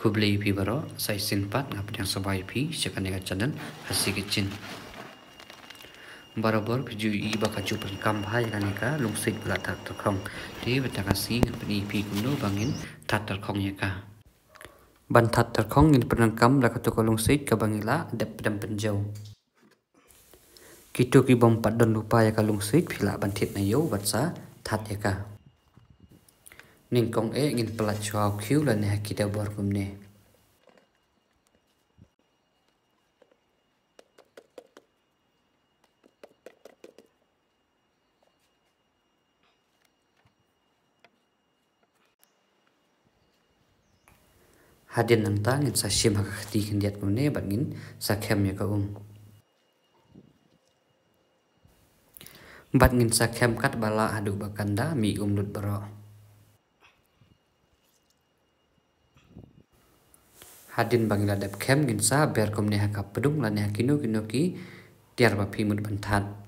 Kubli pi baro sai sinpat ngap yang sabai pi sekan yang channel hasi kitchen. Barabar piju I bakaju perkam bahai kaneka lungsit bela tat terkong. Di betakasi ngapni pi kuno bangin tat terkong yaka. Ban tat terkong in perangkam lakato lungsit ka bangila dep pedam penjau. Kito ki bom padon lupa yaka lungsit pila bantit na yo batsa tat yaka. Ning kong ingin pelat chuau kiu la ne kita bor kumne. Hadin nantang in sa shim hakati kendiat kumne bangin sa kem yaka Bat ngin sa kem kat bala adu bakanda mi lut baro. Hadin bangila dep kem ngin sa ber kumne hakap pedung la ne kino ki tiar ba pi mud bantat.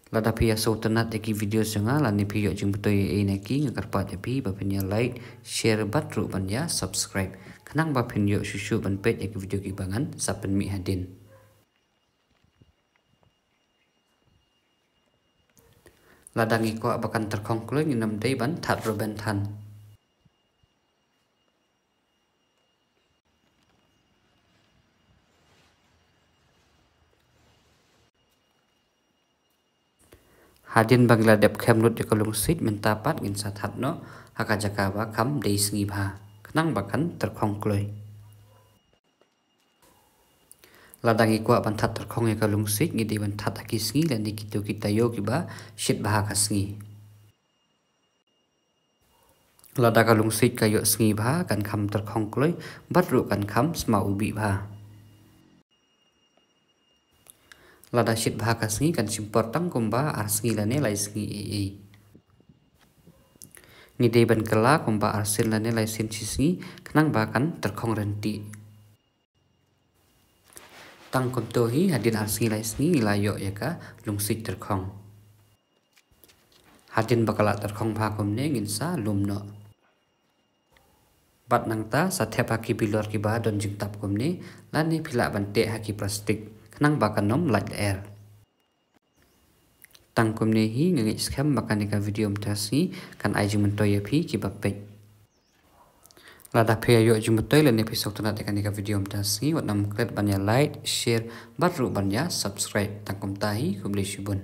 Lada pia so tenat eki video senga lani pia jeng betul neki ngakarpat japi bapenya like share batru banya subscribe kenang bapenya susu ban pet eki video ki bangan sapen mi hadin ladangi ko abakan terkong kloy nginam dei ban tat roben tan Hadin bangla dep kem lut yakalung sit mentapat ngin sathat no hakajaka ba kam dei sngi bha kenang bakan terkong kloy ladangi ko ban that terkong yakalung sit ngi dei ban that aki sngi lan dikitu kita yo ki ba shit bha ka sngi lada kalung sit kayo sngi bha kan kham terkong kloy batru kan kham sma ubi bha lada shit bahaka sngi kan simpor tang kumba ar sngi lane lai sngi ni dei ban kala kumba ar sin lane lai sin sngi kenang bakan terkong renti tang kum to hi hadin ar sngi lai sngi layo yaka lungsit terkong hadin bakala terkong bha kumne ngin sa lumno bat nangta sa thep haki bilor ki ba don jing tap kumne lani phila bante haki plastik nang bakan nom light air tangkum ne hi ngi scam makanika video mtasi kan aji mentoy phi ki bapet lada phe yo ji mentoy le ne phi sok tana kanika video mtasi wat nam klet banya like share batru banya subscribe tangkum tahi kubli shibun